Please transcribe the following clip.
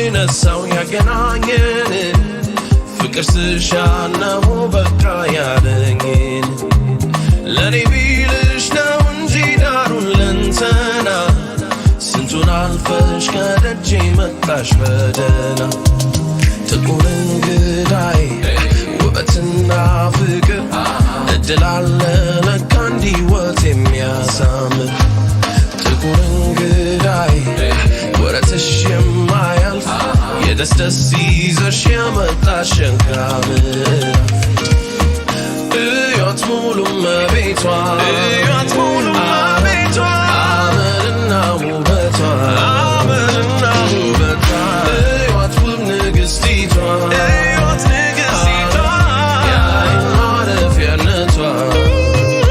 የነሳው ያገናኘን ፍቅር ስሻናሁ በቃ ያለኝን ለኔ ቢልሽ ነው እንጂ ዳሩን ለንተና ስንቱን አልፈሽ ከደጄ መጣሽ በደና ጥቁር እንግዳይ ውበትና ፍቅር እድል አለ ለካ እንዲወት የሚያሳምር ጥቁር እንግዳይ ወረትሽ የማያልፍ የደስደስ ይዘሽ የመጣሽ ሸንካምር እዮት ሙሉ መቤቷ